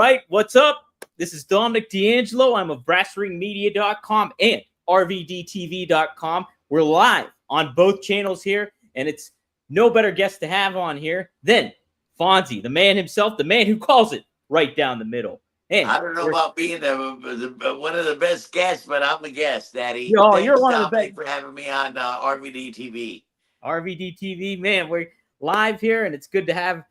right, what's up? This is Dominic D'Angelo. I'm of BrassRingMedia.com and RVDTV.com. We're live on both channels here, and it's no better guest to have on here than Fonzie, the man himself, the man who calls it right down the middle. And I don't know about being one of the best guests, but I'm a guest, Daddy. oh, Thanks, you're one of the Dominic, best. for having me on RVD TV. RVD TV, man, we're live here, and it's good to have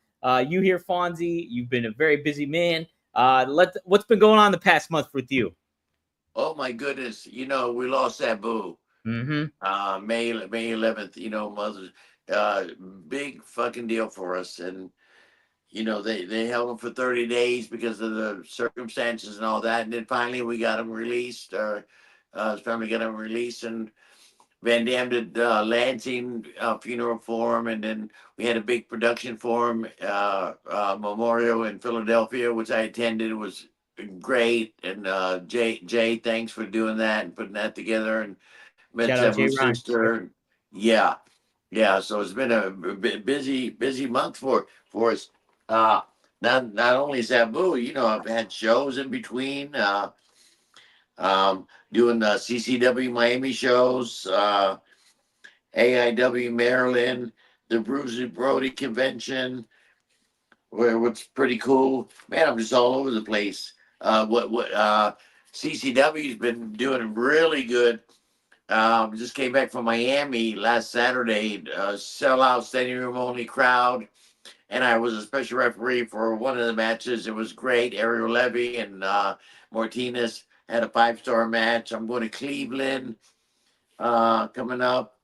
you here, Fonzie. You've been a very busy man. What's been going on the past month with you? Oh my goodness! You know, we lost Sabu. May 11th. You know, Mother's big fucking deal for us, and you know they held him for 30 days because of the circumstances and all that, and then finally we got him released. His family got him released, and Van Damme did Lansing funeral for him, and then we had a big production for him, memorial in Philadelphia, which I attended. It was great, and Jay, thanks for doing that and putting that together, and met Shout out Jay Sabu's Ryan. sister. Yeah, yeah. So it's been a busy month for us. Not only Sabu, you know, I've had shows in between. Doing the CCW Miami shows, AIW Maryland, the Bruiser Brody convention, what's pretty cool. Man, I'm just all over the place. CCW's been doing really good. Just came back from Miami last Saturday, sellout, standing room only crowd. And I was a special referee for one of the matches. It was great. Ariel Levy and Martinez had a 5-star match. I'm going to Cleveland coming up.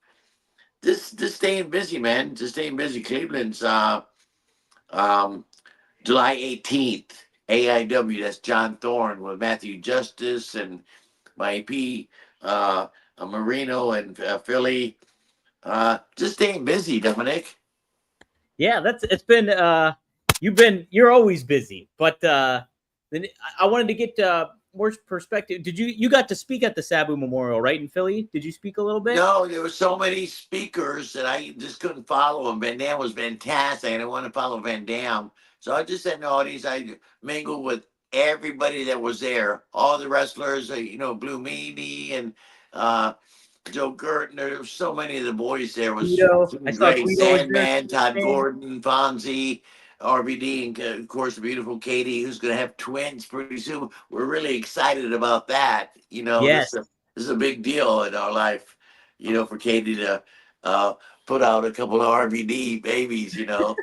Just staying busy, man. Just staying busy. Cleveland's July 18th. AIW. That's John Thorne with Matthew Justice and my EP, Marino and Philly. Just staying busy, Dominic. Yeah, it's been you're always busy, but then I wanted to get more perspective. Did you got to speak at the Sabu Memorial, right, in Philly? Did you speak a little bit? No, there were so many speakers that I just couldn't follow them. Van Damme was fantastic. I didn't want to follow Van Damme. So I just sat in the audience. I mingled with everybody that was there. All the wrestlers, you know, Blue Meanie and Joe Gertner. There were so many of the boys there. It was I saw great. Sandman, Todd Gordon, Fonzie, RVD, and of course the beautiful Katie, who's going to have twins pretty soon. We're really excited about that. You know, Yes. This is a big deal in our life, you know, for Katie to put out a couple of RVD babies, you know,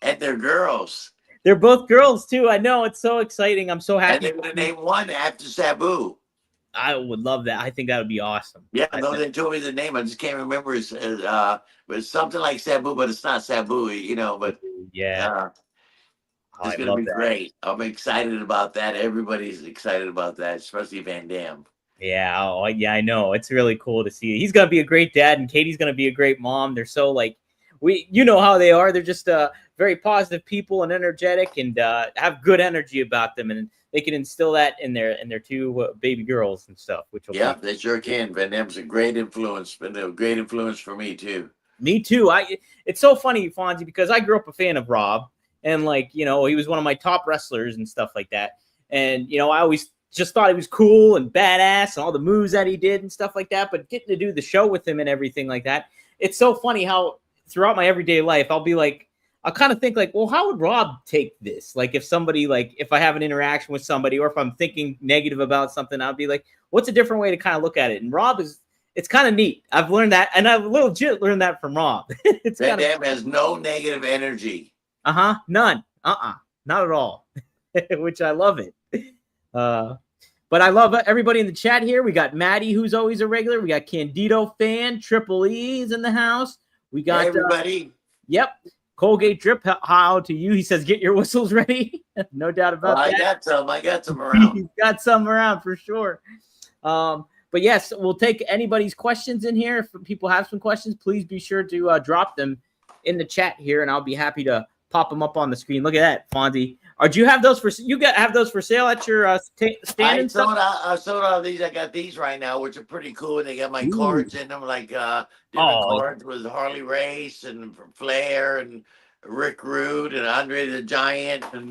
and they're girls. They're both girls too. I know, it's so exciting. I'm so happy. And they're going to name one after Sabu. I would love that. I think that would be awesome. Yeah, no, they told me the name. I just can't remember. But it's something like Sabu, but it's not Sabu, you know. But yeah, it's going to be great. I'm excited about that. Everybody's excited about that, especially Van Damme. Yeah, yeah, I know. It's really cool to see. He's gonna be a great dad, and Katie's gonna be a great mom. They're so you know how they are. They're just very positive people and energetic, and have good energy about them, and they can instill that in their two baby girls and stuff. They sure can. Van Damme's a great influence. Been a great influence for me too. Me too. It's so funny, Fonzie, because I grew up a fan of Rob, and you know, he was one of my top wrestlers and stuff like that. And you know, I always just thought he was cool and badass and all the moves that he did and stuff like that. But getting to do the show with him and everything like that, it's so funny how throughout my everyday life, I'll kind of think well, how would Rob take this? If somebody, if I have an interaction with somebody, or if I'm thinking negative about something, I'll be like, what's a different way to kind of look at it? And Rob it's kind of neat. I've learned that, and I've legit learned that from Rob. Van Damme has no negative energy. None. Not at all. Which I love it. But I love everybody in the chat here. We got Maddie, who's always a regular. We got Candido Fan, Triple E's in the house. We got everybody. Yep. Colgate Drip, how to you? He says, get your whistles ready. No doubt about that. I got some around. He's got some around for sure. But yes, we'll take anybody's questions in here. If people have some questions, please be sure to drop them in the chat here, and I'll be happy to pop them up on the screen. Look at that, Fonzie. Do you have those for have those for sale at your stand? I sold out these. I got these right now, which are pretty cool. They got my cards in them, different cards with Harley Race and Flair and Rick Rude and Andre the Giant and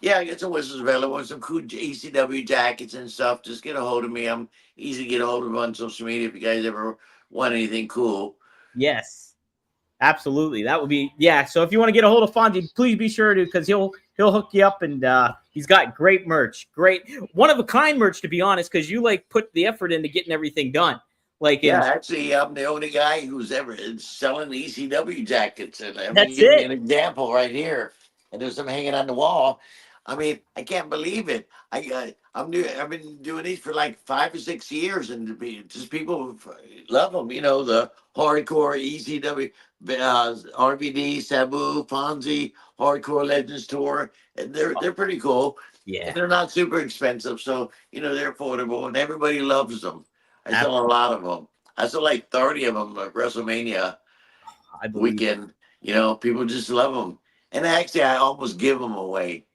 Yeah, I got some whistles available and some cool ECW jackets and stuff. Just get a hold of me. I'm easy to get a hold of on social media if you guys ever want anything cool. Yes. Absolutely, that would be So if you want to get a hold of Fonzie, please be sure to because he'll hook you up, and he's got great merch, great one of a kind merch to be honest, because you like put the effort into getting everything done. Like Yeah, actually, I'm the only guy who's ever selling ECW jackets, and I'm gonna that's give you it. an example right here. And there's some hanging on the wall. I mean, I can't believe it. I'm new. I've been doing these for like 5 or 6 years, and just people love them. You know, the hardcore ECW, RVD, Sabu, Fonzie, Hardcore Legends Tour, and they're pretty cool, and Yeah, they're not super expensive, so they're affordable, and everybody loves them. I ab- sell a lot of them. I saw like 30 of them at WrestleMania I believe weekend. People just love them. And actually, I almost give them away.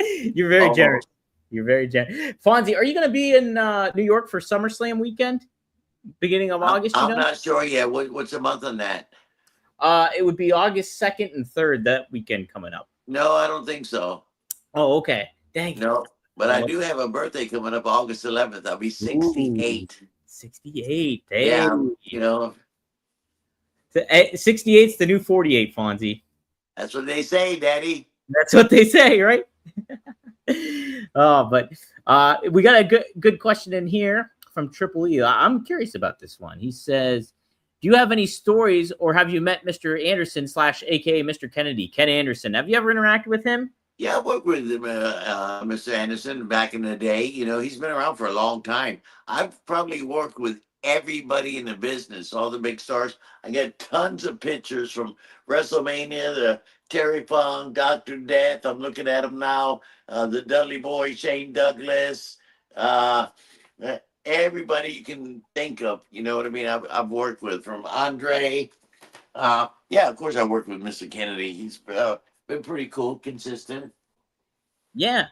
you're very generous. Almost. You're very generous. Fonzie, are you going to be in New York for SummerSlam weekend, beginning of August? You I'm know, not sure yet. What's a month on that? it would be August 2nd and 3rd that weekend coming up. No, I don't think so. Oh, okay. Dang it. No. But I Oh, do have a birthday coming up August 11th. I'll be ooh, 68. 68. Hey. Yeah, 68 is the new 48, Fonzie. that's what they say, Daddy. That's what they say, right? But we got a good question in here from Triple E. I'm curious about this one. He says, "Do you have any stories, or have you met Mr. Anderson / AKA Mr. Kennedy, Ken Anderson? Have you ever interacted with him?" Yeah, I worked with him, Mr. Anderson, back in the day. He's been around for a long time. I've probably worked with everybody in the business, all the big stars. I got tons of pictures from WrestleMania, the Terry Funk, Dr. Death. I'm looking at him now. The Dudley Boy, Shane Douglas, uh, everybody you can think of. You know what I mean? I've worked with, from Andre. Yeah, of course I worked with Mr. Kennedy. He's been pretty cool, consistent. Yeah.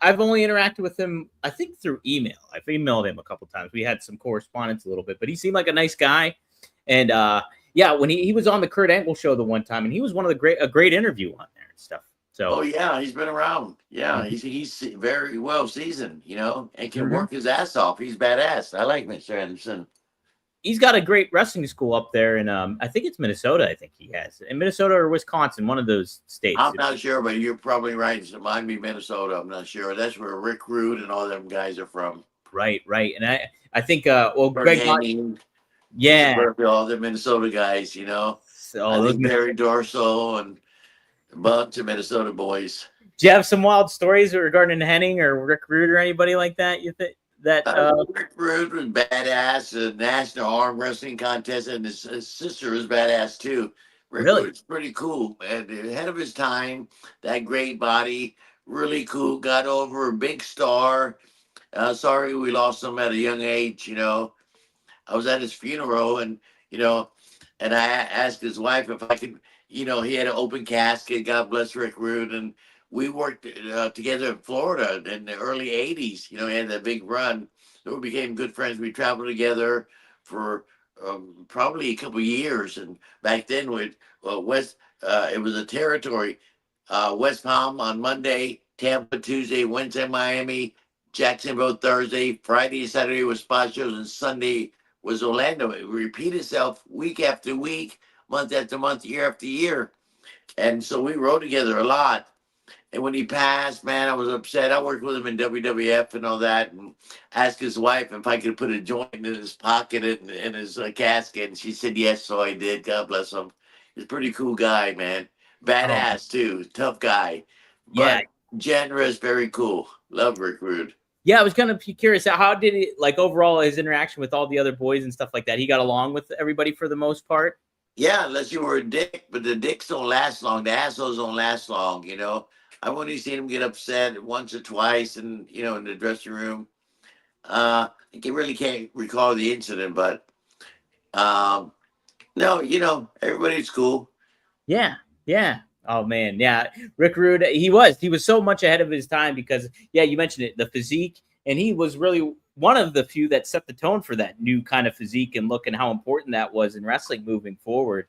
I've only interacted with him, I think, through email. I've emailed him a couple times. We had some correspondence a little bit, but he seemed like a nice guy. And yeah, when he was on the Kurt Angle show the one time, and he was one of a great interview on there and stuff. Oh So yeah, he's been around. Yeah, mhm. he's very well seasoned, and can Mhm. work his ass off. He's badass. I like Mr. Anderson. He's got a great wrestling school up there in I think it's Minnesota. I think he has in Minnesota or Wisconsin, one of those states. I'm not sure, but you're probably right. It might be Minnesota. I'm not sure. That's where Rick Rude and all them guys are from. Right, right. And I think Bert Greg Got Henning, Mr. yeah. Burfield, all the Minnesota guys. So I those think Barry Dorso and a bunch of Minnesota boys. do you have some wild stories regarding Henning or Rick Rude or anybody like that? You think that? Rick Rude was badass. The national arm wrestling contest, and his sister was badass too. Rick Really? Rude's pretty cool, man. Ahead of his time. That great body, really cool. Got over a big star. Sorry we lost him at a young age. I was at his funeral, and you know, and I asked his wife if I could. He had an open casket. God bless Rick Rude, and we worked together in Florida in the early '80s. He had that big run, so we became good friends. We traveled together for probably a couple years, and back then with it was a territory. West Palm on Monday, Tampa Tuesday, Wednesday Miami, Jacksonville Thursday, Friday, Saturday was spot shows, and Sunday was Orlando. It would repeat itself week after week, month after month, year after year. And so we rode together a lot. And when he passed, man, I was upset. I worked with him in WWF and all that, and asked his wife if I could put a joint in his pocket in his casket. And she said yes, so I did. God bless him. He's a pretty cool guy, man. Oh, Badass, too. Tough guy. yeah. But generous, very cool. Love Rick Rude. Yeah, I was kind of curious. How did it like overall his interaction with all the other boys and stuff like that? He got along with everybody for the most part. Yeah, unless you were a dick, but the dicks don't last long. The assholes don't last long. I've only seen him get upset once or twice, and in the dressing room. I really can't recall the incident, but um, no, everybody's cool. Yeah, yeah. Oh man, yeah. Rick Rude, he was so much ahead of his time because yeah, you mentioned it, the physique, and he was really one of the few that set the tone for that new kind of physique and look and how important that was in wrestling moving forward.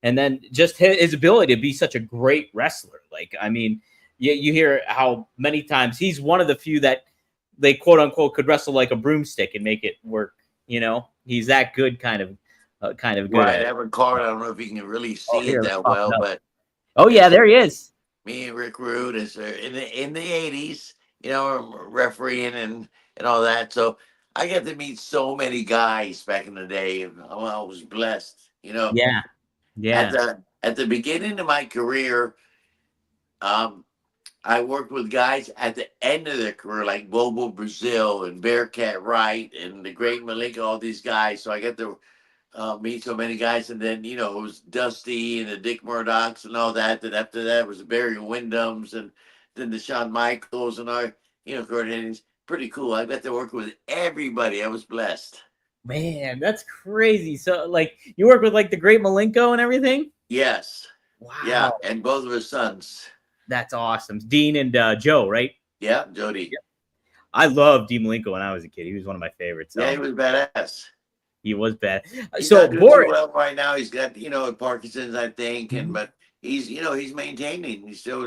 And then just his ability to be such a great wrestler. Like, I mean, you hear how many times he's one of the few that they quote unquote could wrestle like a broomstick and make it work. He's that good, kind of good Right, at it. Evan Card. I don't know if you can really Oh, see it here, let's that pop it well, up. but Oh yeah, it's there he is. me and Rick Rude is in the '80s. Refereeing and all that. So I got to meet so many guys back in the day. And I was blessed. Yeah, At yeah, the beginning of my career, um, I worked with guys at the end of their career, like Bobo Brazil and Bearcat Wright and the Great Malenko, all these guys. So I got to meet so many guys, and then it was Dusty and the Dick Murdochs and all that. Then after that was the Barry Windhams, and then the Shawn Michaels and our Kurt Hennings. Pretty cool. I got to work with everybody. I was blessed. man, that's crazy. So like, you work with like the Great Malenko and everything. Yes. Yeah, Wow, and both of his sons. that's awesome. Dean and Joe, right? Yeah, Jody. Yep. I loved Dean Malenko when I was a kid. He was one of my favorites. Yeah, he was badass. He was bad. He's So not doing too Boris, well right now. He's got Parkinson's, I think, and Mhm. but he's maintaining. He's still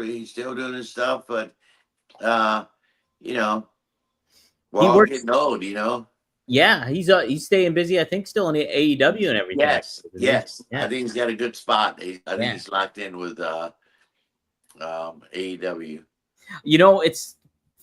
doing his stuff, but uh, you know, we're he all works. getting old. Yeah, he's staying busy. I think still in the AEW and everything. Yes, Isn't he? yes. I Yeah, think he's got a good spot. I think yeah. he's locked in with AEW. It's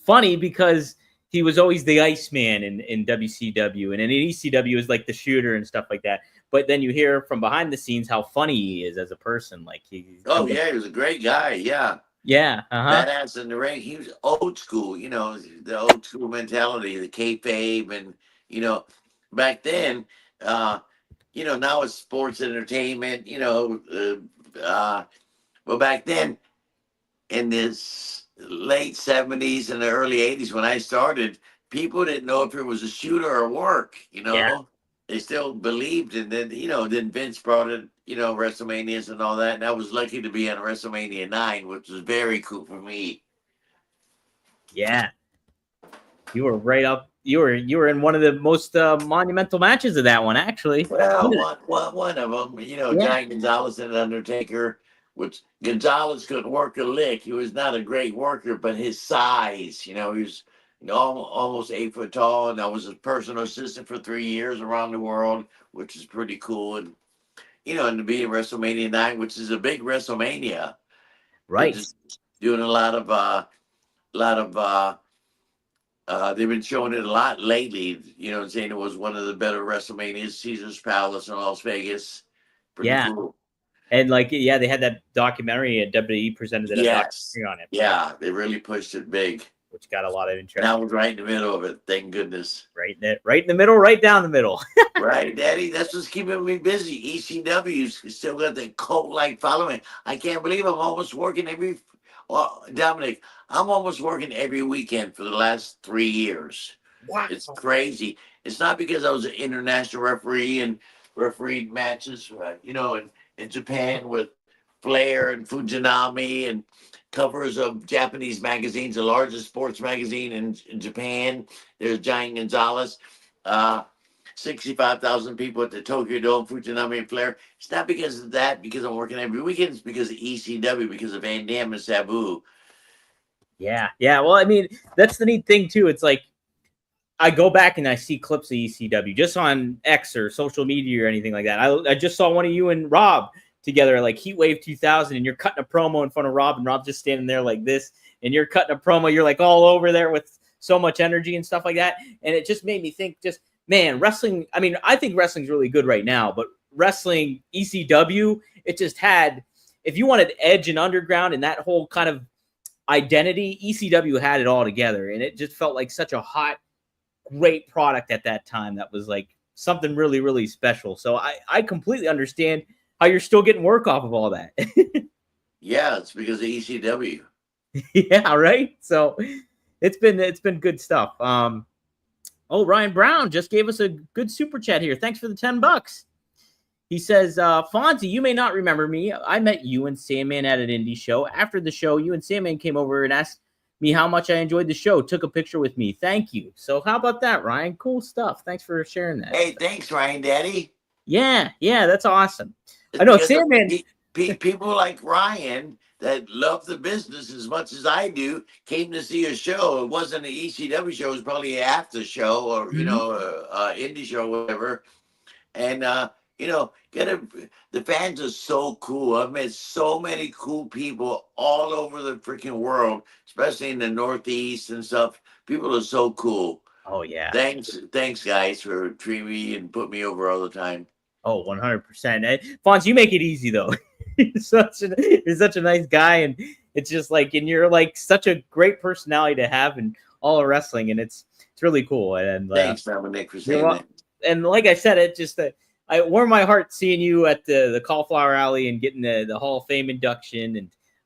funny because he was always the Iceman in WCW, and in ECW is like the shooter and stuff like that. But then you hear from behind the scenes how funny he is as a person. Like Oh yeah, he was a great guy. Yeah, yeah, badass in the ring. He was old school. The old school mentality, the kayfabe, and back then. Now it's sports entertainment. Well, back then in this late '70s and the early '80s when I started, people didn't know if it was a shoot or a work. yeah, They still believed, and then Vince brought it. WrestleManias and all that, and I was lucky to be on WrestleMania 9, which was very cool for me. yeah. You were right up. You were in one of the most monumental matches of that one, actually. Well, one of them, Yeah, Giant Gonzalez and Undertaker, which Gonzalez couldn't work a lick. He was not a great worker, but his size, he was almost 8 foot tall, and I was his personal assistant for 3 years around the world, which is pretty cool. And to be in WrestleMania 9, which is a big WrestleMania, they're right. just doing a lot of they've been showing it a lot lately, saying it was one of the better WrestleManias, Caesar's Palace in Las Vegas. Pretty Yeah, cool. and like yeah, they had that documentary, and WWE presented a Yes. documentary on it. Yeah, they really pushed it big. Which got a lot of interest. And I was right in the middle of it, thank goodness. Right in the middle, right down the middle. Right, Daddy? That's what's keeping me busy. ECW's still got the cult-like following. I can't believe I'm almost working Dominic, I'm almost working every weekend for the last 3 years. Wow. It's crazy. It's not because I was an international referee and refereed matches, in Japan with Flair and Fujinami and covers of Japanese magazines, the largest sports magazine in Japan. There's Giant Gonzalez. 65,000 people at the Tokyo Dome, Fujinami and Flair. It's not because of that, because I'm working every weekend. It's because of ECW, because of Van Dam and Sabu. Yeah. Well, I mean, that's the neat thing too. It's like I go back and I see clips of ECW just on X or social media or anything like that. I just saw one of you and Rob together, like Heatwave 2000, and you're cutting a promo in front of Rob, and Rob just standing there like this, and you're cutting a promo. You're like all over there with so much energy and stuff like that, and it just made me think, man, wrestling. I mean, I think wrestling's really good right now, but wrestling ECW, it just had. If you wanted edge and underground and that whole kind of identity, ECW had it all together, and it just felt like such a hot, great product at that time. That was like something really, really special. So I completely understand how you're still getting work off of all that. Yeah, it's because of ECW. Yeah, right. So it's been good stuff. Ryan Brown just gave us a good super chat here. Thanks for the $10. He says, Fonzie, you may not remember me. I met you and Sandman at an indie show. After the show, you and Sandman came over and asked me how much I enjoyed the show. Took a picture with me. Thank you. So how about that, Ryan? Cool stuff. Thanks for sharing that. Hey, thanks, Ryan Daddy. Yeah, that's awesome. I know Sandman. People like Ryan that love the business as much as I do came to see a show. It wasn't an ECW show; it was probably an after show or Mhm. indie show, whatever. And get a the fans are so cool. I've met so many cool people all over the freaking world, especially in the Northeast and stuff. People are so cool. Oh yeah. Thanks, guys, for treating me and put me over all the time. Oh, 100%. Fonz, you make it easy though. You're such a nice guy, and it's just like, and you're like such a great personality to have in all of wrestling, and it's really cool. And Thanks, Dominic, for you're saying well, that. and like I said, it just I warmed my heart seeing you at the cauliflower alley and getting the Hall of Fame induction,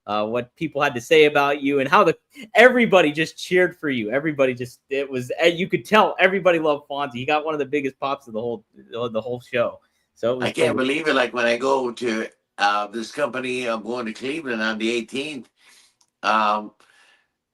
and what people had to say about you, and how everybody just cheered for you. Everybody just, it was, you could tell everybody loved Fonzie. He got one of the biggest pops of the whole show. So it was I can't great. believe it. Like when I go to this company, I'm going to Cleveland on the 18th. Um,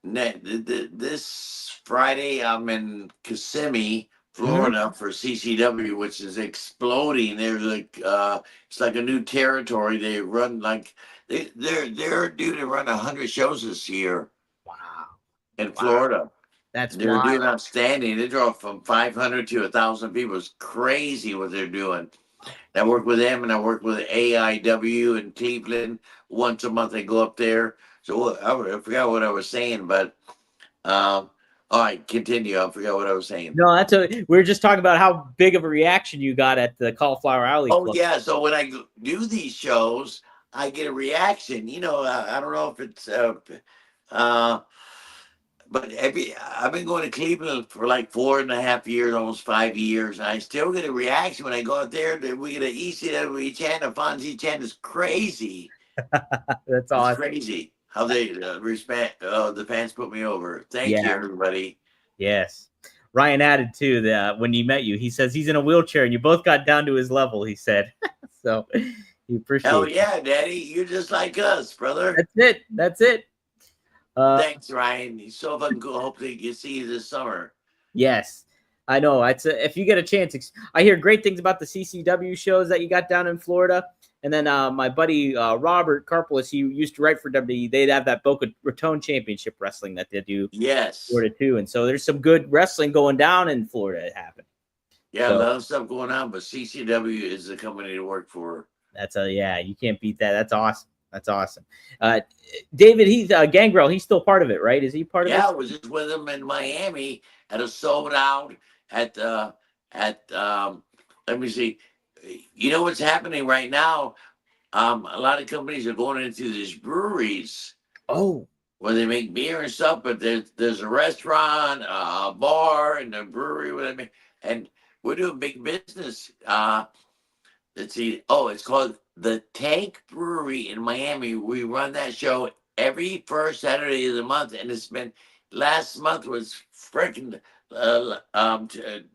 this Friday, I'm in Kissimmee, Mhm. Florida for CCW, which is exploding. They're like, it's like a new territory. They run like they're due to run 100 shows this year Wow. in Wow. Florida. That's They're doing wild. outstanding. They draw from 500 to 1,000 people. It's crazy what they're doing. I work with them, and I work with AIW in Cleveland. Once a month, I go up there. So I forgot what I was saying, but all right, continue. I forgot what I was saying. No, we were just talking about how big of a reaction you got at the Cauliflower Alley Oh Club. yeah, so when I do these shows, I get a reaction. I don't know if it's uh, but I've been going to Cleveland for like 4.5 years, almost 5 years, and I still get a reaction when I go out there. That we get an ECW chant, a Fonzie chant is crazy. That's It's awesome. crazy how they respect the fans put me over. Thank you, Yeah. everybody. Yes. Ryan added too that when he met you, he says he's in a wheelchair and you both got down to his level. He said, so he Hell appreciates. yeah, Daddy, you're just like us, brother. That's it. That's it. Uh, Thanks, Ryan. He's so fucking cool. Hopefully, you see you this summer. yes, I know. If you get a chance, I hear great things about the CCW shows that you got down in Florida. And then my buddy Robert Karpolis, he used to write for WWE. They'd have that Boca Raton Championship Wrestling that they do in Yes. Florida too. And so there's some good wrestling going down in Florida happening. Yeah, a So lot of stuff going on, but CCW is the company to work for. yeah, you can't beat that. That's awesome. That's awesome. David, he's Gangrel. He's still part of it, right? Is he part of it? Yeah, I was just with him in Miami at a sold out at let me see. You know what's happening right now? A lot of companies are going into these breweries Oh, where they make beer and stuff, but there's a restaurant, a bar, and a brewery where they make, and we're doing big business. Let's see. Oh, it's called the Tank Brewery in Miami. We run that show every first Saturday of the month, and it's been last month was freaking.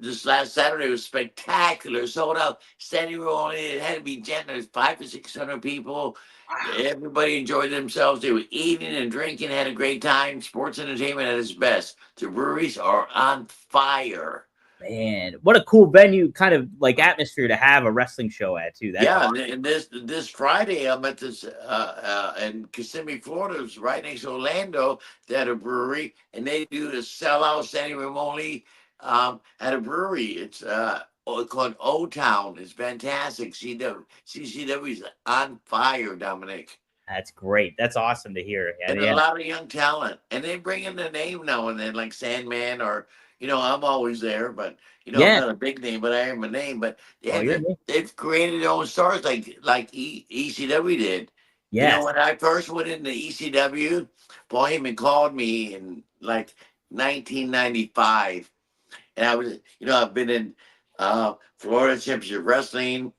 This last Saturday was spectacular. Sold out. Standing room only. It had to be generous. 500 to 600 people. wow. Everybody enjoyed themselves. They were eating and drinking, had a great time. Sports entertainment at its best. The breweries are on fire. Man, what a cool venue, kind of like atmosphere to have a wrestling show at too. That's Yeah, awesome. and this Friday I'm at this in Kissimmee, Florida. It's right next to Orlando. They had a brewery, and they do the sellout standing room only at a brewery. It's called O Town. It's fantastic. CCW's on fire, Dominic. That's great. That's awesome to hear. And And a yeah, lot of young talent. And they bring in the name now and then, like Sandman or, I'm always there, but, I'm yeah. not a big name, but I am a name. But Oh, you're me. they've created their own stars like ECW did. Yes. When I first went into ECW, Paul Heyman called me in like 1995. And I was, I've been in Florida Championship Wrestling,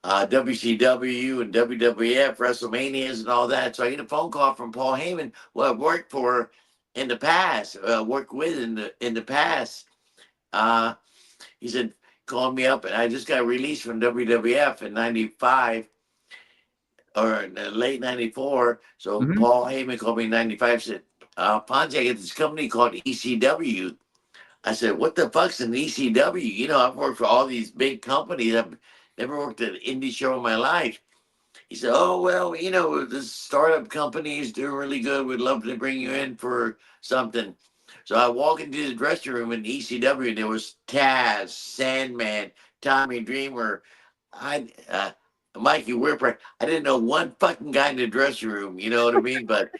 WCW and WWF, WrestleManias, and all that. So I get a phone call from Paul Heyman, who I worked for in the past, worked with in the past. Uh, he said, called me up, and I just got released from WWF in '95 or in the late '94. So Hmm. Paul Heyman called me in '95. Said, Fonzie, I get this company called ECW. I said, what the fuck's an ECW? I've worked for all these big companies. I've never worked at an indie show in my life. he said, "Oh well, this startup company is doing really good. We'd love to bring you in for something." So I walk into the dressing room in ECW, and there was Taz, Sandman, Tommy Dreamer, Mikey Whipwreck. I didn't know one fucking guy in the dressing room. You know what I mean? But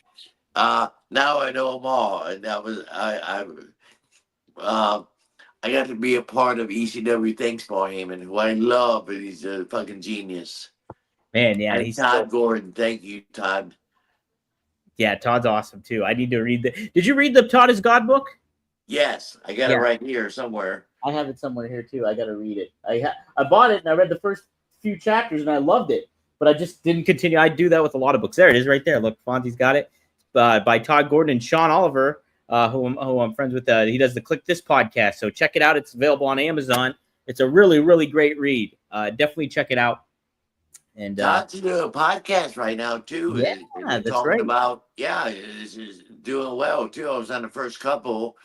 now I know them all, and that was uh, I got to be a part of ECW. Thanks, Paul Heyman, who I love, and he's a fucking genius. Man, yeah, And he's Todd Gordon, thank you, Todd. Yeah, Todd's awesome too. I need to read the. Did you read the Todd is God book? Yes, I got it Yeah, right here somewhere. I have it somewhere here too. I got to read it. I bought it and I read the first few chapters and I loved it, but I just didn't continue. I do that with a lot of books. There it is, right there. Look, Fonzie's got it by Todd Gordon and Sean Oliver, who I'm friends with. He does the Click This podcast, so check it out. It's available on Amazon. It's a really, really great read. Definitely check it out. And Todd's doing a podcast right now too. yeah, They're that's talking right. about is doing well too. I was on the first couple,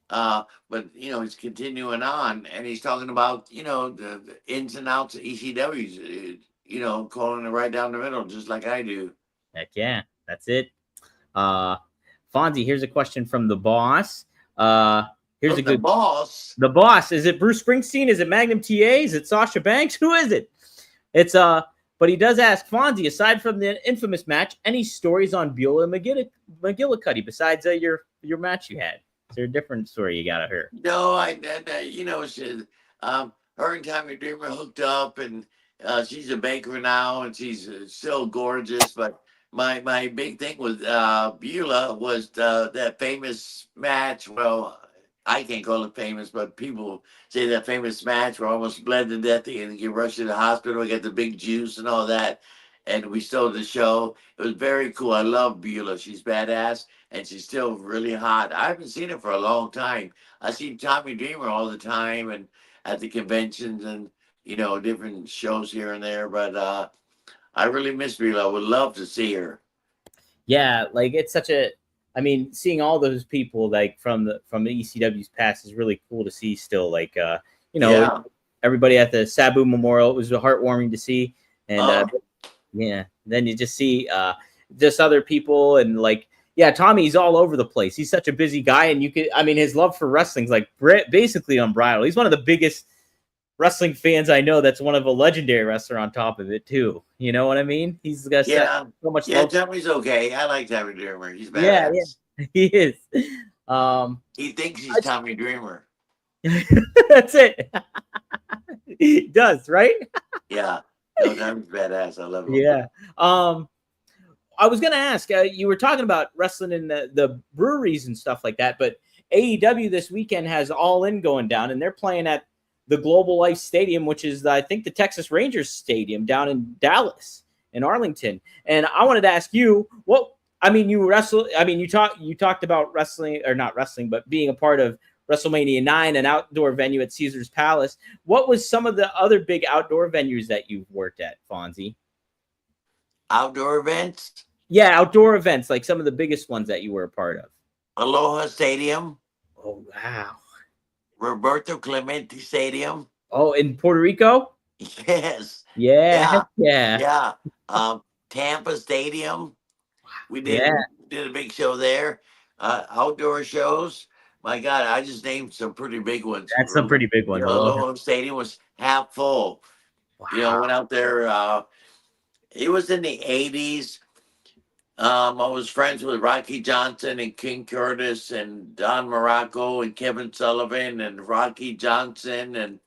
but he's continuing on, and he's talking about the ins and outs of ECW's. Calling it right down the middle, just like I do. Heck yeah, that's it. Fonzie, here's a question from the boss. Here's From a the good. boss. The boss. Is it Bruce Springsteen? Is it Magnum TA? Is it Sasha Banks? Who is it? It's But he does ask Fonzie, aside from the infamous match, any stories on Beulah and McGillicuddy besides your match you had? Is there a different story you got of her? No, her and Tommy Dreamer hooked up, and she's a baker now, and she's still gorgeous. But my big thing with Beulah was that famous match. Well, I can't call it famous, but people say that famous match where I almost bled to death and get rushed to the hospital, get the big juice and all that. And we stole the show. It was very cool. I love Beulah. She's badass, and she's still really hot. I haven't seen her for a long time. I see Tommy Dreamer all the time and at the conventions and different shows here and there. But I really miss Beulah. I would love to see her. Yeah, like it's such a. I mean, seeing all those people like from the ECW's past is really cool to see. Still, like Yeah. everybody at the Sabu Memorial. It was heartwarming to see, and yeah, then you just see just other people and like. Yeah, Tommy's all over the place. He's such a busy guy, and his love for wrestling's like basically unbridled. He's one of the biggest wrestling fans I know. That's one of a legendary wrestler on top of it too. You know what I mean? He's got so much love. Tommy's okay. I like Tommy Dreamer. He's Yeah, badass. he is. He thinks he's Tommy Dreamer. That's it. He does, right? Yeah. No, Tommy's badass. I love him. Yeah. I was gonna ask. You were talking about wrestling in the breweries and stuff like that, but AEW this weekend has All In going down, and they're playing at the Global Life Stadium, which is I think the Texas Rangers Stadium down in Dallas, in Arlington. And I wanted to ask you, you wrestle. I mean, you talked about wrestling or not wrestling, but being a part of WrestleMania 9, an outdoor venue at Caesar's Palace. What was some of the other big outdoor venues that you've worked at, Fonzie? Outdoor events? Yeah, outdoor events, like some of the biggest ones that you were a part of. Aloha Stadium. Oh, wow. Roberto Clemente Stadium. Oh, in Puerto Rico? Yes. Yeah. Tampa Stadium. We did a big show there. Outdoor shows. My God, I just named some pretty big ones. That's some pretty big ones. Aloha Stadium was half full. Wow. Went out there. It was in the 80s. I was friends with Rocky Johnson and King Curtis and Don Morocco and Kevin Sullivan and Rocky Johnson. And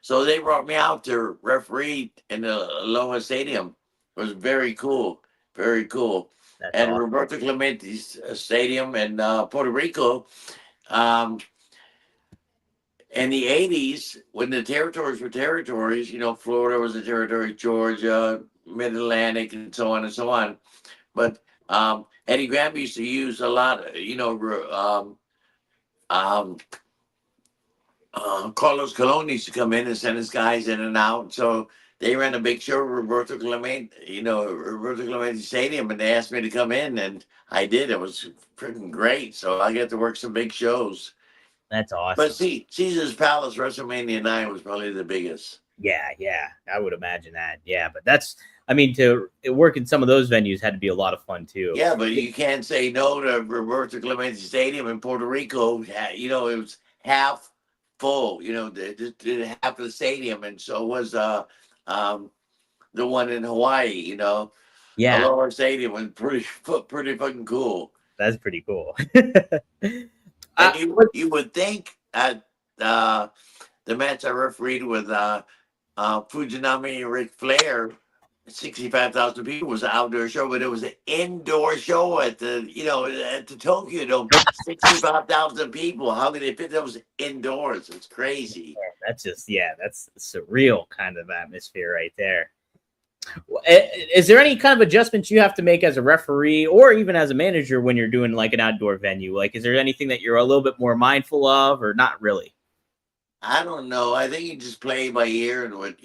so they brought me out to referee in the Aloha Stadium. It was very cool. Very cool. That's and awesome. Roberto Clemente's Stadium in Puerto Rico. In the 80s, when the territories were territories, Florida was a territory, Georgia, Mid-Atlantic, and so on and so on. But Eddie Graham used to use a lot, Carlos Colon used to come in and send his guys in and out. So they ran a big show, Roberto Clemente Stadium, and they asked me to come in, and I did. It was freaking great. So I got to work some big shows. That's awesome. But see, Caesar's Palace WrestleMania 9 was probably the biggest. Yeah, I would imagine that. Yeah, but that's, I mean, to work in some of those venues had to be a lot of fun too. Yeah, but you can't say no to Roberto Clemente Stadium in Puerto Rico. You know, it was half full. You know, half of the stadium, and so was um, the one in Hawaii. You know, Yeah, Aloha Stadium was pretty fucking cool. that's pretty cool. And What- you would think at uh, the match I refereed with Fujinami and Ric Flair, 65,000 people was an outdoor show, but it was an indoor show at the Tokyo Dome. 65,000 people. How could they fit those indoors? It's crazy. that's just, yeah, that's surreal kind of atmosphere right there. Is there any kind of adjustments you have to make as a referee or even as a manager when you're doing like an outdoor venue? Like, is there anything that you're a little bit more mindful of, or not really? I don't know. I think you just play by ear, and what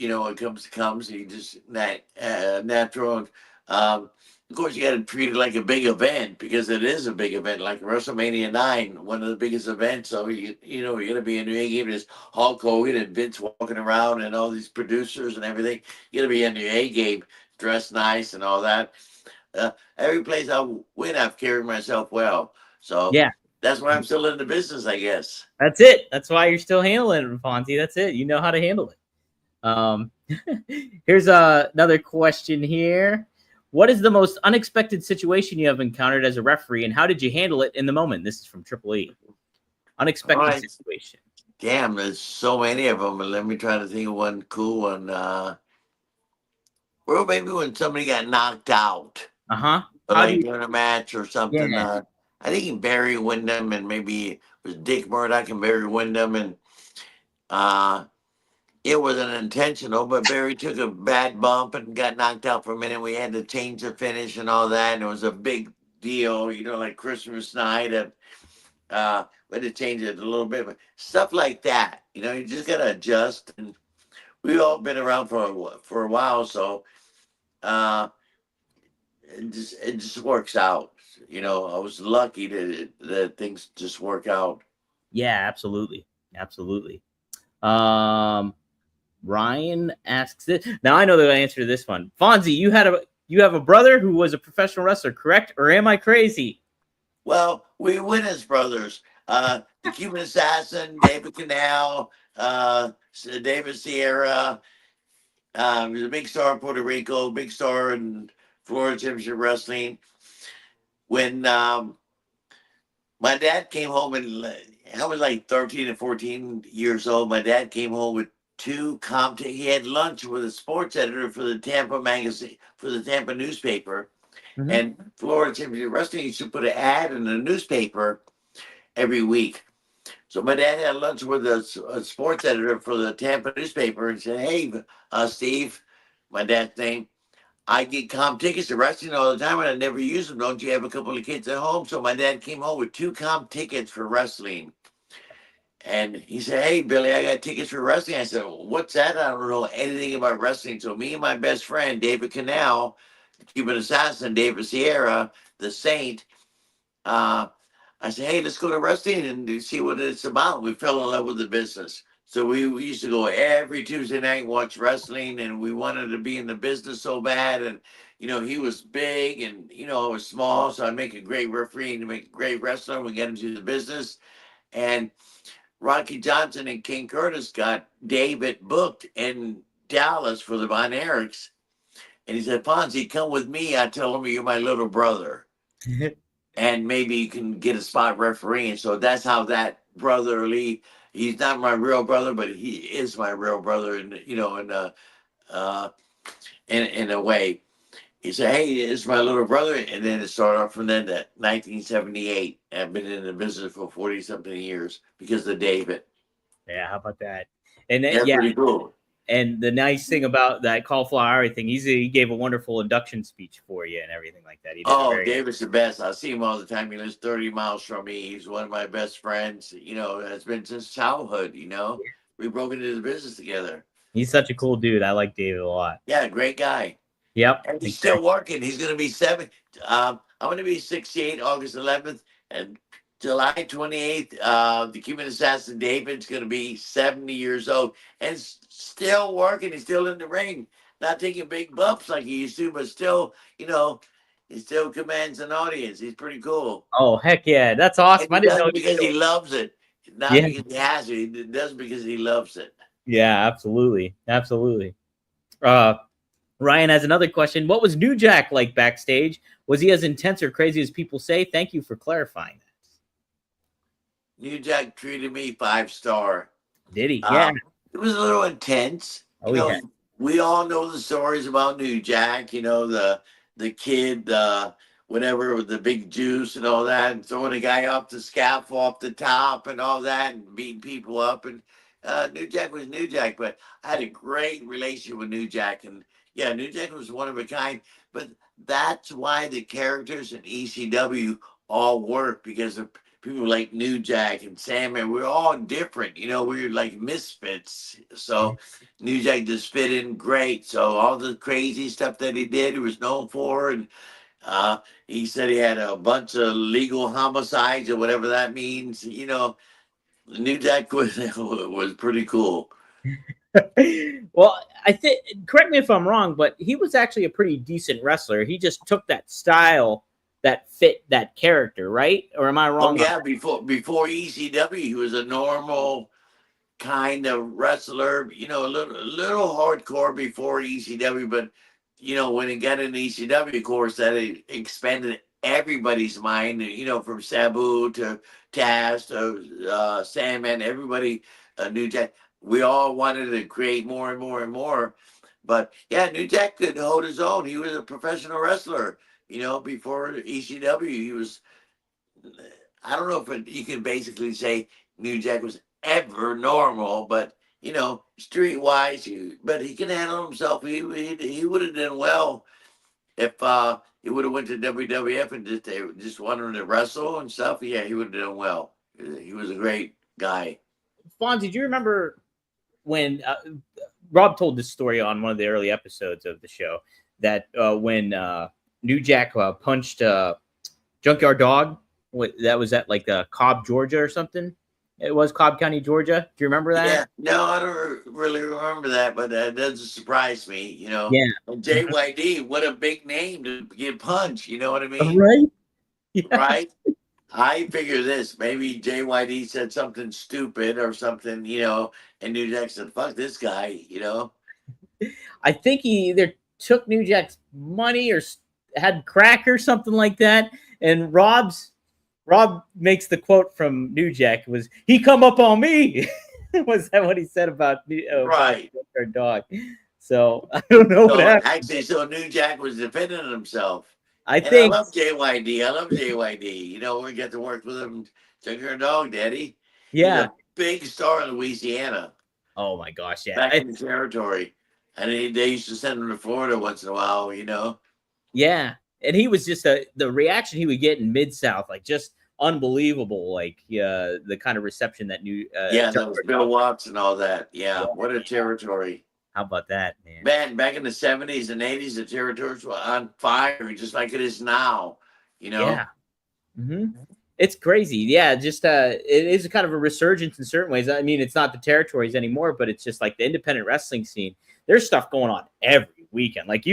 comes. You just natural. Um, of course, you got to treat it like a big event because it is a big event, like WrestleMania 9, one of the biggest events. So you're gonna be in New England. There's Hulk Hogan and Vince walking around, and all these producers and everything. You're gonna be in your A game, dressed nice and all that. Every place I win, I've carried myself well. So Yeah, that's why I'm still in the business, I guess. that's it. That's why you're still handling it, Fonzie. That's it. You know how to handle it. Um, here's another question here. What is the most unexpected situation you have encountered as a referee, and how did you handle it in the moment? This is from Triple E. All Unexpected right. situation. Damn, there's so many of them. And let me try to think of one cool one. Well, maybe when somebody got knocked out, Uh huh. or How do like you? during a match or something. Yeah. I think Barry Windham and maybe it was Dick Murdoch and Barry Windham, and uh, it wasn't intentional, but Barry took a bad bump and got knocked out for a minute. We had to change the finish and all that, and it was a big deal, like Christmas night. And we had to change it a little bit, but stuff like that. You just gotta adjust. And we've all been around for a while, so uh, it just works out. I was lucky that things just work out. Yeah, absolutely, absolutely. Um, Ryan asks it. Now I know the answer to this one. Fonzie, you have a brother who was a professional wrestler, correct? Or am I crazy? Well, we win as brothers. The Cuban Assassin, David Canal, David Sierra. He was a big star in Puerto Rico, big star in Florida Championship Wrestling. When my dad came home, and I was like 13 and 14 years old. My dad came home with two comp. He had lunch with a sports editor for the Tampa magazine, for the Tampa newspaper. Mm-hmm. And Florida Championship Wrestling used to put an ad in the newspaper every week. So my dad had lunch with a sports editor for the Tampa newspaper and said, "Hey, Steve, my dad's name, I get comp tickets to wrestling all the time and I never use them. Don't you have a couple of kids at home?" So my dad came home with two comp tickets for wrestling. And he said, "Hey, Billy, I got tickets for wrestling." I said, "Well, what's that? I don't know anything about wrestling." So me and my best friend, David Canal, Cuban Assassin, David Sierra, the Saint, uh, I said, "Hey, let's go to wrestling and see what it's about." We fell in love with the business. So we used to go every Tuesday night, watch wrestling, and we wanted to be in the business so bad. And, he was big and, I was small. So I'd make a great referee and make a great wrestler. We get into the business. And Rocky Johnson and King Curtis got David booked in Dallas for the Von Erichs. And he said, "Fonzie, come with me. I tell him you're my little brother. And maybe you can get a spot refereeing." So that's how that brotherly. He's not my real brother, but he is my real brother, and uh, in a way. He said, "Hey, it's my little brother," and then it started off from then. That 1978. I've been in the business for 40 something years because of David. Yeah, how about that? And Yeah, yeah, pretty cool. and the nice thing about that cauliflower thing, he gave a wonderful induction speech for you and everything like that. He did a Oh, very nice. David's the best. I see him all the time. He lives 30 miles from me. He's one of my best friends. It's been since childhood. We broke into the business together. He's such a cool dude. I like David a lot. Yeah, great guy. Yep, And he's still exactly. working. He's going to be 7. I'm going to be 68 August 11th, and July 28th, the Cuban assassin David's going to be 70 years old and still working. He's still in the ring, not taking big bumps like he used to, but still, he still commands an audience. He's pretty cool. Oh, heck yeah. That's And awesome. I he didn't does know it he was because still. he loves it, not Yeah. because he has to. He does it because he loves it. Yeah, absolutely. Absolutely. Uh, Ryan has another question. What was New Jack like backstage? Was he as intense or crazy as people say? Thank you for clarifying New Jack treated me 5 star. that. Did he? Yeah. Um, it was a little intense. Oh, yeah. We all know the stories about New Jack. The kid, whatever, with the big juice and all that, and throwing a guy off the scaffold, off the top, and all that, and beating people up. And New Jack was New Jack, but I had a great relationship with New Jack, and yeah, New Jack was one of a kind. But that's why the characters in ECW all work, because of people like New Jack and Sandman. We're all different, we're like misfits. So New Jack just fit in great. So all the crazy stuff that he did, he was known for. And he said he had a bunch of legal homicides or whatever that means. New Jack was pretty cool. Well, I think, correct me if I'm wrong, but he was actually a pretty decent wrestler. He just took that style that fit that character, right? Or am I Oh wrong? yeah, before ECW, he was a normal kind of wrestler, a little hardcore before ECW, but when he got into ECW, of course, that expanded everybody's mind, from Sabu to Taz to Sandman, everybody, New Jack. We all wanted to create more and more and more. But yeah, New Jack could hold his own. He was a professional wrestler, before ECW. He was, I don't know if you can basically say New Jack was ever normal, but streetwise, but he can handle himself. He would have done well if he would have went to WWF and just wanted to wrestle and stuff. Yeah, he would have done well. He was a great guy. Fonzie, do you remember when Rob told this story on one of the early episodes of the show that when New Jack punched Junkyard Dog? That was at like Cobb, Georgia, or something. It was Cobb County, Georgia. Do you remember that? Yeah, no, I don't really remember that, but that doesn't surprise me. Yeah. And JYD, what a big name to get punched. You know what I mean? Right. Yeah. Right? I figure this. Maybe JYD said something stupid or something, and New Jack said, "Fuck this guy." I think he either took New Jack's money or had crack or something like that. And Rob makes the quote from New Jack was, "He come up on me." Was that what he said about Right. our dog? So I don't know what happened. Actually, so New Jack was defending himself. I And I think, love JYD. I love JYD. We get to work with him. Junkyard Dog Daddy. He's yeah. a big star in Louisiana. Oh my gosh, yeah. Back in the territory. And they used to send him to Florida once in a while, Yeah. And he was just the reaction he would get in Mid-South, like just unbelievable. Like the kind of reception that that was Bill Watts and all that. Yeah, what a territory. How about that, man? Man, back in the 70s and 80s, the territory was on fire, just like it is now, Yeah. Mm-hmm. It's crazy. Yeah, just it is a kind of a resurgence in certain ways. I mean, it's not the territories anymore, but it's just like the independent wrestling scene. There's stuff going on every weekend. Like, as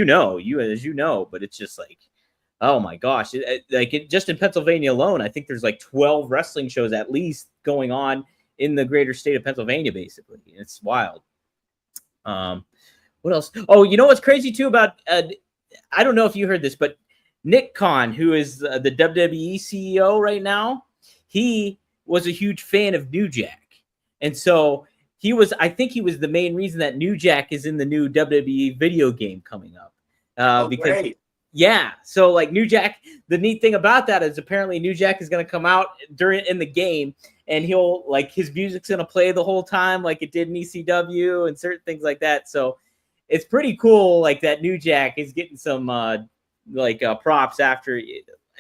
you know, but it's just like, oh my gosh. Just in Pennsylvania alone, I think there's like 12 wrestling shows at least going on in the greater state of Pennsylvania, basically. It's wild. What else? Oh, you know what's crazy too about I don't know if you heard this, but Nick Khan, who is the WWE CEO right now, he was a huge fan of New Jack, and so I think he was the main reason that New Jack is in the new WWE video game coming up. Because great. Yeah, so like New Jack, the neat thing about that is apparently New Jack is going to come out in the game, and he'll like his music's going to play the whole time, like it did in ECW and certain things like that. So it's pretty cool, like that New Jack is getting some props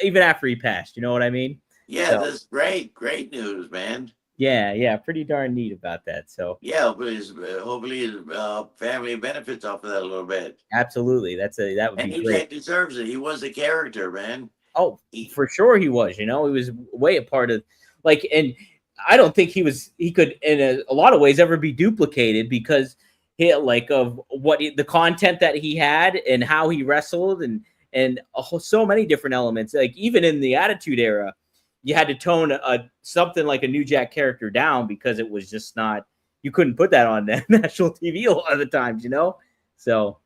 even after he passed. You know what I mean? Yeah, so, that's great news, man. Yeah, pretty darn neat about that. So yeah, hopefully his family benefits off of that a little bit. Absolutely, that would be great. He deserves it. He was a character, man. Oh, for sure he was. You know, he was way a part of like, and I don't think he could in a lot of ways ever be duplicated because like of the content that he had and how he wrestled and so many different elements. Like even in the Attitude Era, you had to tone something like a New Jack character down because it was just not. You couldn't put that on national TV a lot of the times, you know. So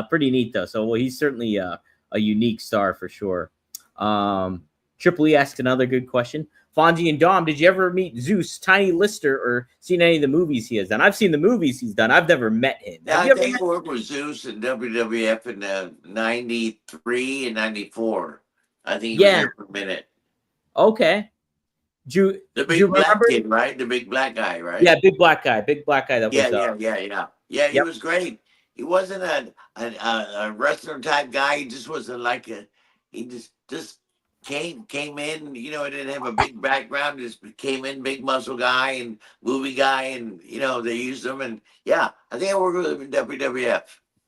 pretty neat though. So well, he's certainly a unique star for sure. Triple E asked another good question. Fonzie and Dom, did you ever meet Zeus, Tiny Lister, or seen any of the movies he has done? I've seen the movies he's done. I've never met him. Yeah, Have you I ever think met I worked with Zeus in WWF in '93 and '94. I think he was Yeah. there for a minute. Okay. The Do big you black remember? kid, right? The big black guy, right? Yeah, big black guy. Big black guy that Yeah, was yeah. He yep. was great. He wasn't a wrestler type guy. He just wasn't like a. He just came in. You know, he didn't have a big background. Just came in, big muscle guy and movie guy, and you know they used him. And yeah, I think I worked with him in WWF.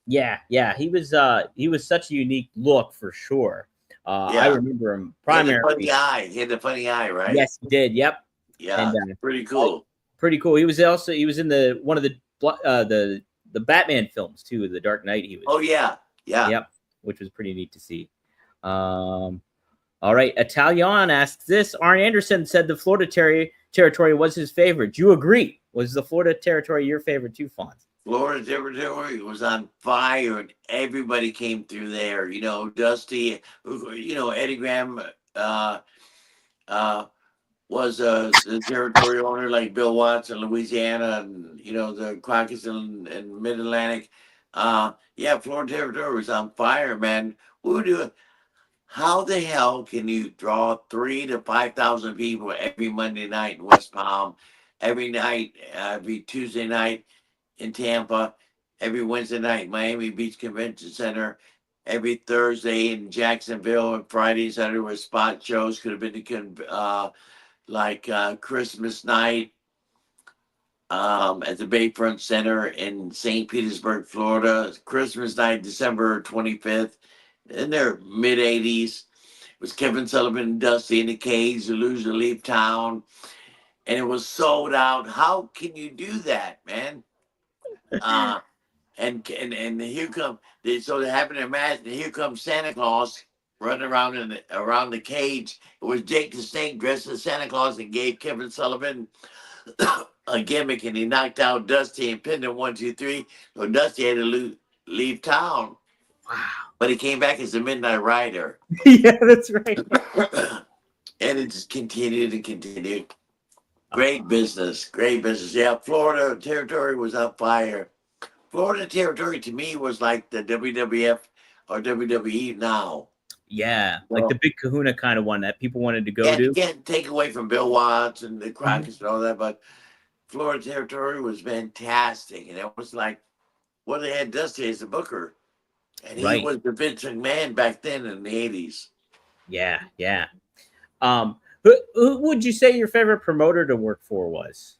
Yeah. He was such a unique look for sure. I Yeah, remember him he had a primarily. funny eye. He had a funny eye, right? Yes, he did. Yep. Yeah, And pretty cool. pretty cool. He was in the one of the Batman films too, The Dark Knight. He was. Oh yeah, yeah. Yep, which was pretty neat to see. All right, Italian asks this. Arn Anderson said the Florida territory was his favorite. Do you agree? Was the Florida territory your favorite too, Fonz? Florida territory was on fire, and everybody came through there. You know, Dusty. You know, Eddie Graham was the territory owner, like Bill Watts in Louisiana, and you know the Crockett's in Mid Atlantic. Yeah, Florida territory was on fire, man. We were doing. How the hell can you draw 3,000 to 5,000 people every Monday night in West Palm, every night, every Tuesday night in Tampa, every Wednesday night Miami Beach Convention Center, every Thursday in Jacksonville, and Friday, Saturday were spot shows. Could have been Christmas night at the Bayfront Center in St. Petersburg, Florida. Christmas night, December 25th. In their mid 80s. It was Kevin Sullivan and Dusty in the Cage, the loser leave town, and it was sold out. How can you do that, man? And here come so they happen to imagine here comes Santa Claus running around the cage. It was Jake the Snake dressed as Santa Claus and gave Kevin Sullivan a gimmick, and he knocked out Dusty and pinned him 1, 2, 3. So Dusty had to leave town. Wow. But he came back as the Midnight Rider. Yeah, that's right. And it just continued and continued. Great business. Yeah, Florida territory was on fire. Florida territory to me was like the WWF or WWE now. Yeah, like the big kahuna kind of one that people wanted to go to. You can't take away from Bill Watts and the Crockett's and all that, but Florida territory was fantastic. And it was like, well, they had Dusty as the booker. And he was the Vince McMahon back then in the 80s. Yeah. Who would you say your favorite promoter to work for was?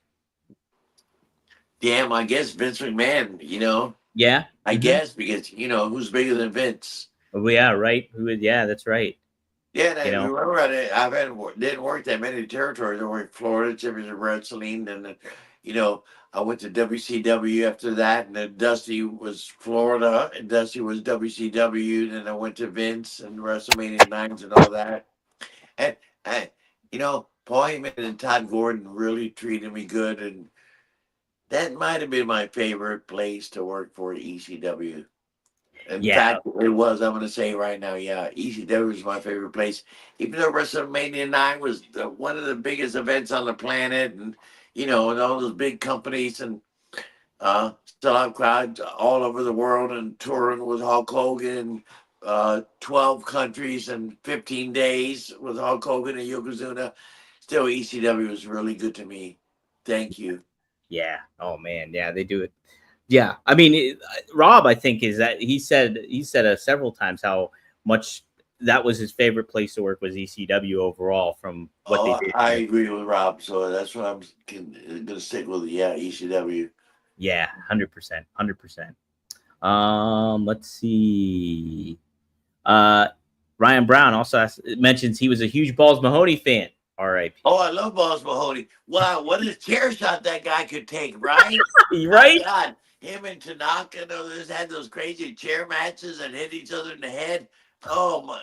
Damn, I guess Vince McMahon, you know? Yeah. I guess because, you know, who's bigger than Vince? Oh, yeah, right. Yeah, that's right. Yeah, and I remember I didn't work that many territories. I worked Florida, Championship Wrestling, and then, you know, I went to WCW after that, and then Dusty was Florida, and Dusty was WCW. Then I went to Vince and WrestleMania 9s and all that. And, you know, Paul Heyman and Todd Gordon really treated me good, and that might have been my favorite place to work for, ECW. In fact, it was. I'm going to say right now, yeah, ECW was my favorite place. Even though WrestleMania 9 was one of the biggest events on the planet, and, you know, and all those big companies and still have crowds all over the world and touring with Hulk Hogan, 12 countries and 15 days with Hulk Hogan and Yokozuna. Still, ECW was really good to me. Thank you. Yeah. Oh man. Yeah, they do it. Yeah. I mean, Rob, I think is that he said several times how much that was his favorite place to work was ECW overall from what they did. I agree with Rob. So that's what I'm going to stick with. Yeah, ECW. Yeah, 100%. Let's see. Ryan Brown also mentions he was a huge Balls Mahoney fan. R.I.P. Oh, I love Balls Mahoney. Wow, what a chair shot that guy could take, right? My Right? God, him and Tanaka, those had those crazy chair matches and hit each other in the head. Oh my,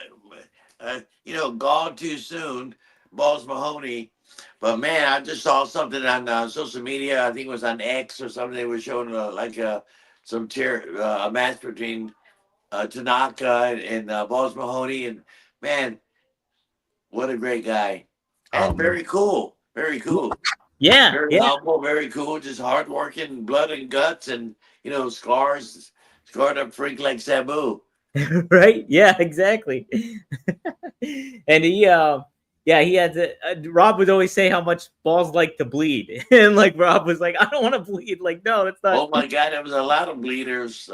gone too soon, Balls Mahoney. But man, I just saw something on social media. I think it was on X or something. They were showing some a match between Tanaka and Balls Mahoney, and man, what a great guy, and Man. very cool, very cool, Yeah, very yeah, humble, very cool, just hardworking, blood and guts, and scars, scarred up freak like Sabu. right. Yeah, exactly. And he had to. Rob would always say how much balls like to bleed, and like Rob was like, I don't want to bleed. Like, no, that's not. Oh my God, there was a lot of bleeders.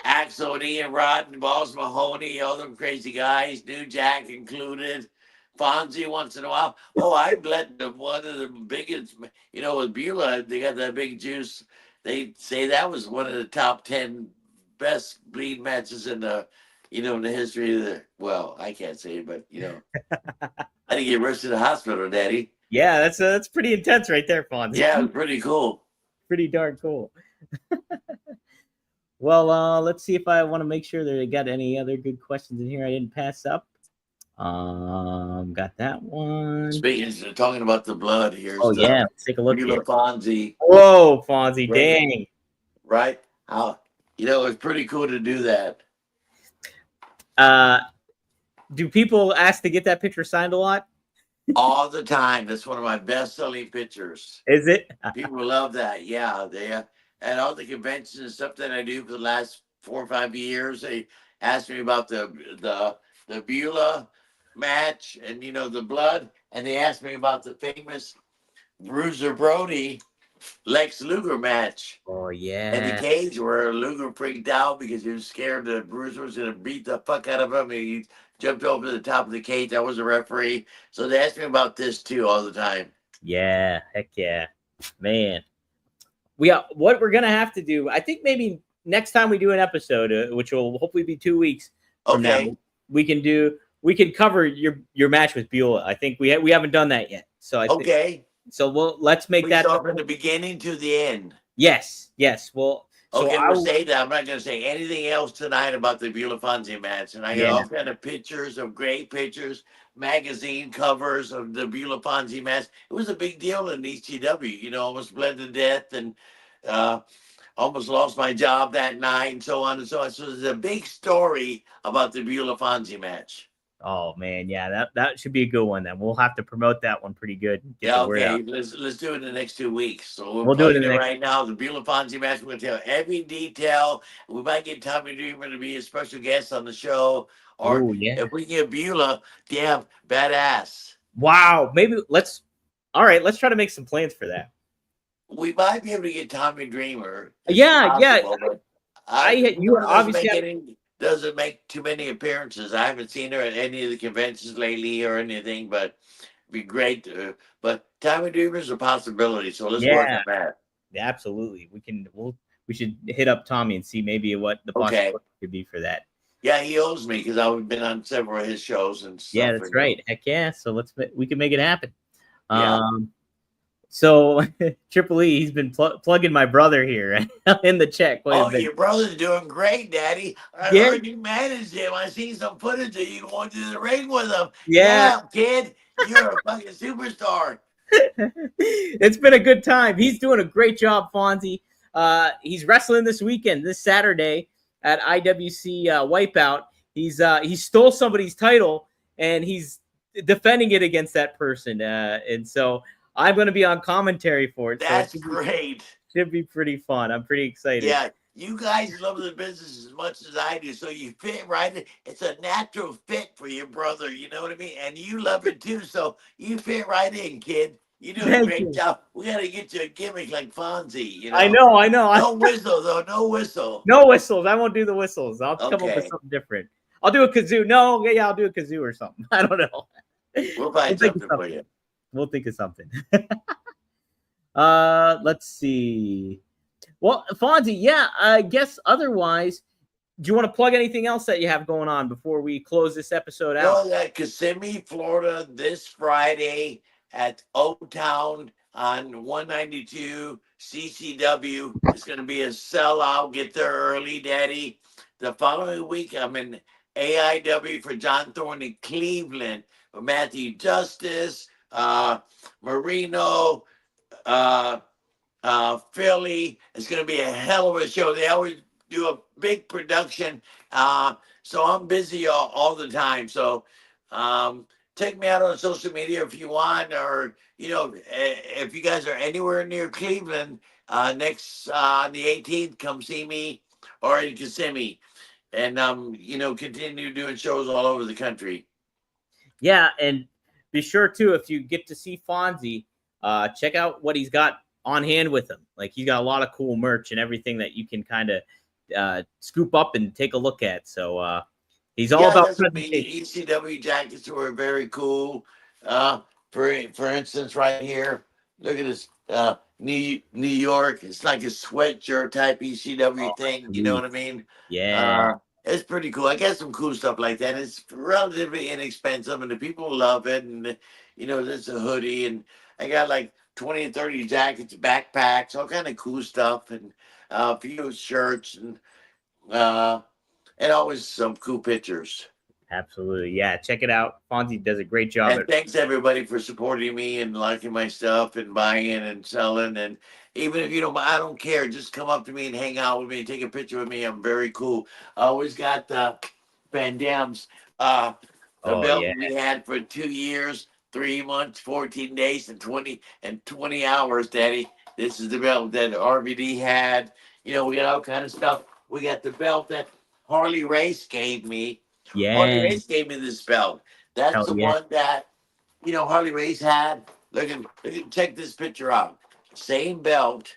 Axel and Ian Rotten, Balls Mahoney, all them crazy guys, New Jack included. Fonzie once in a while. Oh, I bled one of the biggest, with Beulah, they got that big juice. They say that was one of the top 10 best bleed matches in the history of well, I can't say it, but, I didn't get rushed to the hospital, Daddy. Yeah, that's pretty intense right there, Fonzie. Yeah, it was pretty cool. Pretty darn cool. Well, let's see if I want to make sure that I got any other good questions in here I didn't pass up. Got that one. Speaking, talking about the blood here. Oh yeah, let's take a look here. Fonzie. Whoa, Fonzie, dang. Right? It's pretty cool to do that. Do people ask to get that picture signed a lot? All the time. That's one of my best-selling pictures. Is it? People love that. Yeah, at all the conventions and stuff that I do for the last 4 or 5 years, they ask me about the Beulah match and the blood, and they asked me about the famous Bruiser Brody Lex Luger match. Oh yeah. In the cage where Luger freaked out because he was scared the Bruiser was going to beat the fuck out of him. He jumped over the top of the cage. I was a referee, so they asked me about this too all the time. Yeah, heck yeah, man. What we're gonna have to do. I think maybe next time we do an episode, which will hopefully be 2 weeks from now, we can cover your match with Beulah. I think we haven't done that yet. So let's make that from the beginning to the end. Yes. Well, okay, we'll say that. I'm not going to say anything else tonight about the Beulah Fonzie match. And I got all kind of pictures of great pictures, magazine covers of the Beulah Fonzie match. It was a big deal in ECW. Almost bled to death and almost lost my job that night and so on and so on. So there's a big story about the Beulah Fonzie match. Oh man, yeah, that should be a good one. Then we'll have to promote that one pretty good. Okay. Let's do it in the next 2 weeks. So we'll do it right now. The Beulah Fonzie match. We're going to tell every detail. We might get Tommy Dreamer to be a special guest on the show, or if we get Beulah, damn badass. Wow, maybe let's try to make some plans for that. We might be able to get Tommy Dreamer. Yeah. You obviously doesn't make too many appearances. I haven't seen her at any of the conventions lately or anything, but it'd be great. But Tommy Dreamer's a possibility, so let's work on that. Yeah, absolutely. We should hit up Tommy and see maybe what the possibility could be for that. Yeah, he owes me because I've been on several of his shows and stuff. Yeah, that's right. Heck yeah! So we can make it happen. Yeah. So Triple E, he's been plugging my brother here in the chat. Your brother's doing great, Daddy. I heard you managed him. I seen some footage of you going to the ring with him. Yeah, kid, you're a fucking superstar. It's been a good time. He's doing a great job, Fonzie. He's wrestling this weekend, this Saturday at IWC Wipeout. He stole somebody's title and he's defending it against that person, and so I'm going to be on commentary for it. That's great. Should be pretty fun. I'm pretty excited. Yeah, you guys love the business as much as I do, so you fit right in. It's a natural fit for your brother, you know what I mean? And you love it too, so you fit right in, kid. You do a great job. We got to get you a gimmick like Fonzie. I know. No whistle, though. No whistle. No whistles. I won't do the whistles. I'll come up with something different. I'll do a kazoo. No, yeah, I'll do a kazoo or something. I don't know. We'll find something for you. We'll think of something. Let's see. Well, Fonzie, I guess otherwise, do you want to plug anything else that you have going on before we close this episode out? No, that Kissimmee, Florida, this Friday at Old Town on 192 CCW. It's going to be a sellout. Get there early, Daddy. The following week, I'm in AIW for John Thorne in Cleveland with Matthew Justice, Marino, Philly. It's going to be a hell of a show. They always do a big production. So I'm busy all the time. So take me out on social media if you want, or, if you guys are anywhere near Cleveland, next on the 18th, come see me, or in Kissimmee. And, continue doing shows all over the country. Yeah, and be sure, too, if you get to see Fonzie, check out what he's got on hand with him. Like, he's got a lot of cool merch and everything that you can kind of scoop up and take a look at. So he's all about presentation. ECW jackets were very cool. For instance, right here, look at this New York. It's like a sweatshirt type ECW thing. You know what I mean? Yeah. It's pretty cool. I got some cool stuff like that. It's relatively inexpensive, and the people love it. And there's a hoodie, and I got like 20 and 30 jackets, backpacks, all kind of cool stuff, and a few shirts, and always some cool pictures. Absolutely. Yeah, check it out. Fonzie does a great job. And thanks everybody for supporting me and liking my stuff and buying and selling. And even if you don't, I don't care. Just come up to me and hang out with me, take a picture with me. I'm very cool. I always got the Van Dam's belt we had for 2 years, 3 months, 14 days, and 20 hours, Daddy. This is the belt that RVD had. We got all kind of stuff. We got the belt that Harley Race gave me. Yeah. Harley Race gave me this belt. That's the one that, Harley Race had. Look at, check this picture out. Same belt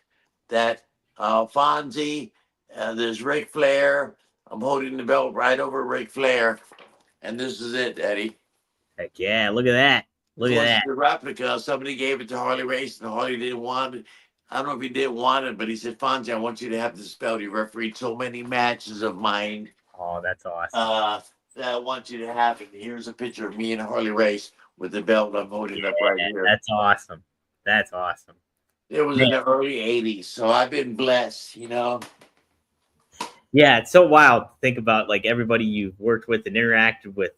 that Fonzie, there's Ric Flair. I'm holding the belt right over Ric Flair. And this is it, Eddie. Heck yeah, look at that. Look at that. The replica, somebody gave it to Harley Race, and Harley didn't want it. I don't know if he didn't want it, but he said, Fonzie, I want you to have this belt. He refereed so many matches of mine. Oh, that's awesome. That I want you to have it. Here's a picture of me and Harley Race with the belt I'm holding up right here. That's awesome. That's awesome. It was in the early 80s, so I've been blessed, Yeah, it's so wild to think about, like, everybody you've worked with and interacted with.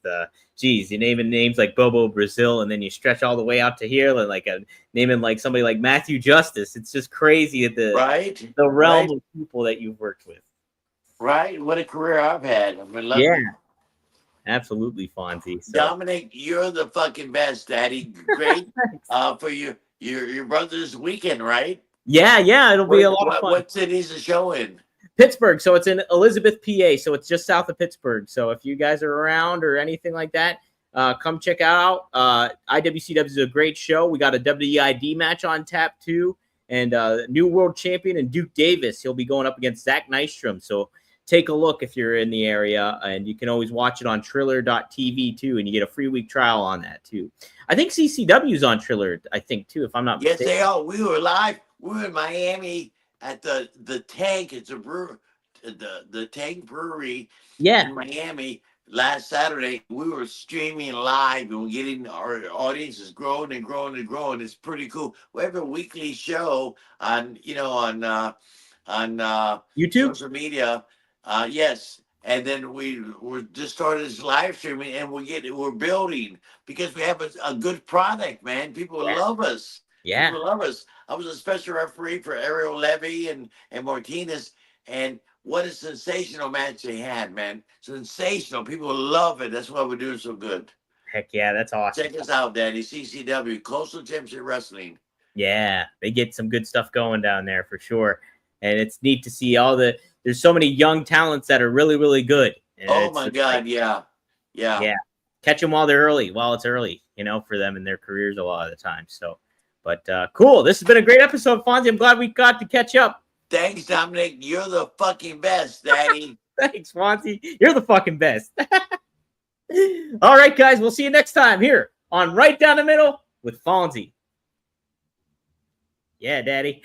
Geez, you naming names like Bobo Brazil, and then you stretch all the way out to here, and like naming like somebody like Matthew Justice. It's just crazy at the realm of people that you've worked with. Right? What a career I've had. I've been lucky. Yeah. Absolutely, Fonzie. So. Dominic, you're the fucking best, Daddy. Great for your brother's weekend, right? Yeah, it'll be a lot of fun. What city's the show in? Pittsburgh. So it's in Elizabeth, PA. So it's just south of Pittsburgh. So if you guys are around or anything like that, come check out. IWCW is a great show. We got a WEID match on tap too, and new world champion and Duke Davis. He'll be going up against Zach Nystrom. So take a look if you're in the area, and you can always watch it on Triller.tv too, and you get a free week trial on that too. I think CCW's on Triller, I think too, if I'm not mistaken. Yes, they are. We were live. We were in Miami at the Tank. It's a brewer, the Tank Brewery in Miami last Saturday. We were streaming live, and we're getting our audience is growing and growing and growing. It's pretty cool. We have a weekly show on YouTube, social media. Yes, and then we're just started this live streaming, and we're building because we have a good product, man. People love us. Yeah, people love us. I was a special referee for Ariel Levy and Martinez, and what a sensational match they had, man! Sensational. People love it. That's why we're doing so good. Heck yeah, that's awesome. Check us out, Daddy. CCW, Coastal Championship Wrestling. Yeah, they get some good stuff going down there for sure, and it's neat to see there's so many young talents that are really, really good. And oh my God, yeah. Catch them while it's early, for them in their careers a lot of the time. So, but cool. This has been a great episode, Fonzie. I'm glad we got to catch up. Thanks, Dominic. You're the fucking best, Daddy. Thanks, Fonzie. You're the fucking best. All right, guys. We'll see you next time here on Right Down the Middle with Fonzie. Yeah, Daddy.